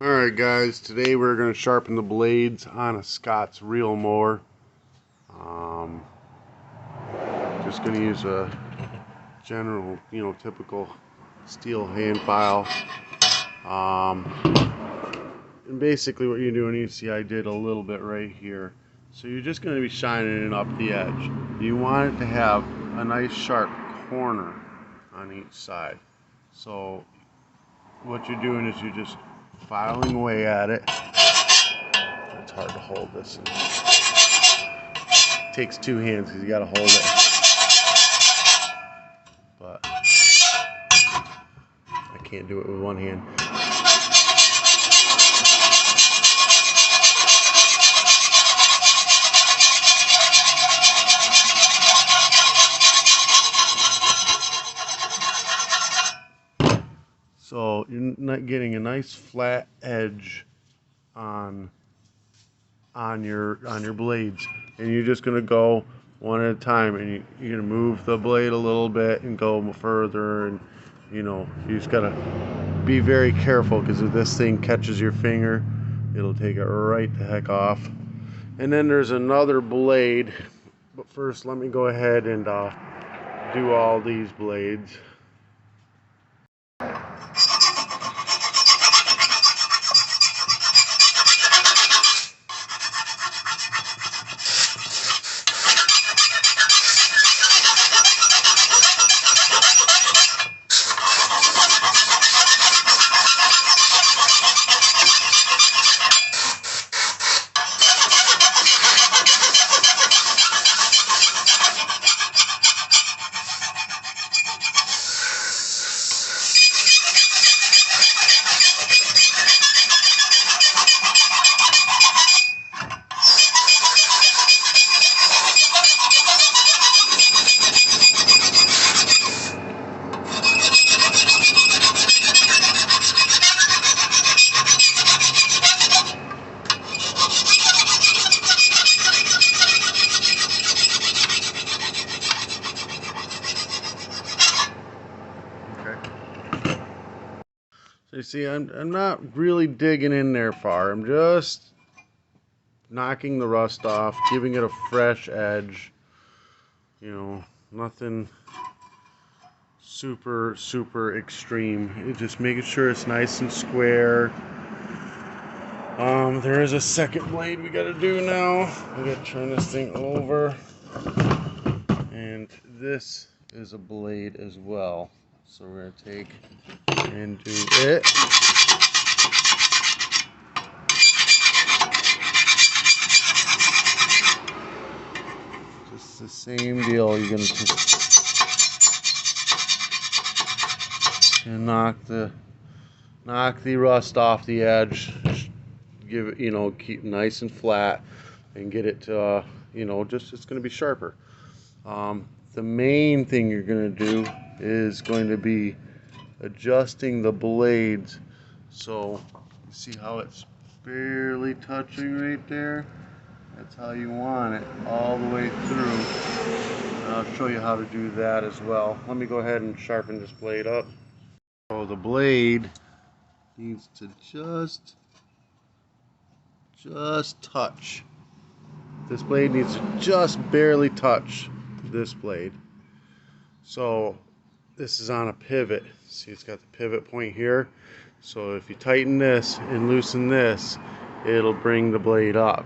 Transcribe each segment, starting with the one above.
Alright guys, today we're going to sharpen the blades on a Scott's reel mower. Just going to use a general, typical steel hand file. And basically what you're doing, you see I did a little bit right here. So you're just going to be shining it up the edge. You want it to have a nice sharp corner on each side. So what you're doing is you're just filing away at it. It's hard to hold this. It takes two hands because you got to hold it. But I can't do it with one hand. So you're not getting a nice flat edge on your blades, and you're just gonna go one at a time, and you're gonna move the blade a little bit and go further, and you just gotta be very careful, because if this thing catches your finger, it'll take it right the heck off. And then there's another blade, but first let me go ahead and do all these blades. So you see, I'm not really digging in there far. I'm just knocking the rust off, giving it a fresh edge. Nothing super extreme. Just making sure it's nice and square. There is a second blade we gotta do now. We gotta turn this thing over. And this is a blade as well. So we're gonna take and do it. Just the same deal. You're gonna just knock the rust off the edge. Give it, keep nice and flat, and get it to, it's gonna be sharper. The main thing you're gonna do is going to be adjusting the blades. So you see how it's barely touching right there? That's how you want it, all the way through. And I'll show you how to do that as well. Let me go ahead and sharpen this blade up. So the blade needs to just touch. This blade needs to just barely touch this blade. So this is on a pivot. See, it's got the pivot point here. So if you tighten this and loosen this, it'll bring the blade up.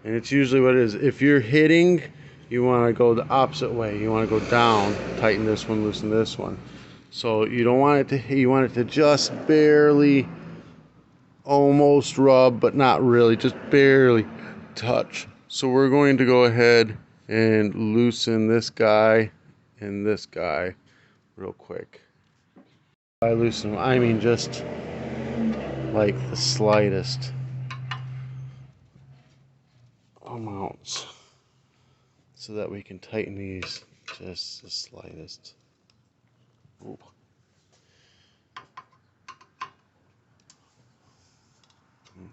And it's usually what it is. If you're hitting, you want to go the opposite way. You want to go down, tighten this one, loosen this one. So you don't want it to, you want it to just barely, almost rub, but not really, just barely touch. So we're going to go ahead and loosen this guy and this guy real quick. By loosen, I mean just like the slightest amounts, so that we can tighten these just the slightest. Ooh.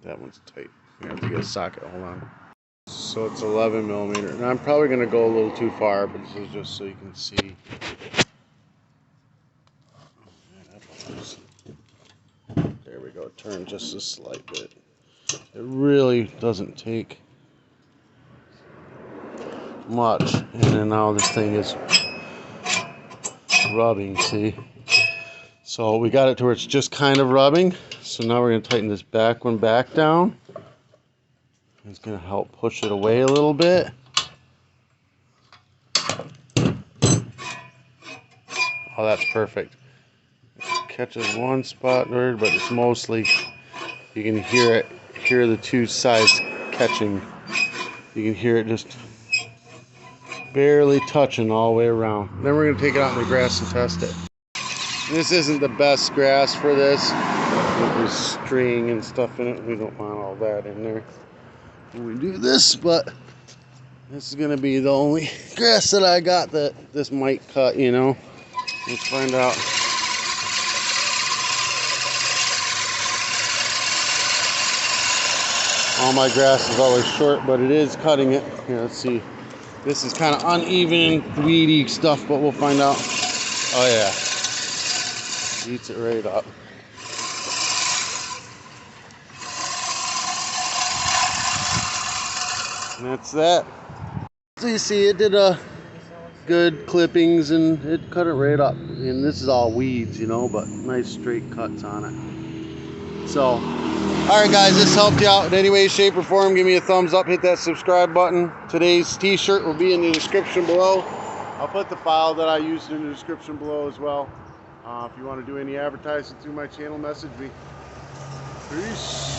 That one's tight. We have to get a socket. Hold on. So it's 11 millimeter, and I'm probably going to go a little too far, but this is just so you can see. There we go. turn just a slight bit. It really doesn't take much. And then now this thing is rubbing, see? So we got it to where it's just kind of rubbing. So now we're going to tighten this back one back down. It's going to help push it away a little bit. Oh, that's perfect. It catches one spot there, but it's mostly, you can hear the two sides catching. You can hear it just barely touching all the way around. Then we're going to take it out in the grass and test it. This isn't the best grass for this. There's string and stuff in it. We don't want all that in there when we do this, but this is going to be the only grass that I got that this might cut, you know. Let's find out. All my grass is always short, but it is cutting it. Here, let's see. This is kind of uneven, weedy stuff, but we'll find out. Oh yeah. Eats it right up. And that's that. So you see it did a good clippings and it cut it right up. And this is all weeds, you know, but nice straight cuts on it. So, alright guys, this helped you out in any way, shape, or form. Give me a thumbs up, hit that subscribe button. Today's t-shirt will be in the description below. I'll put the file that I used in the description below as well. If you want to do any advertising through my channel, message me. Peace.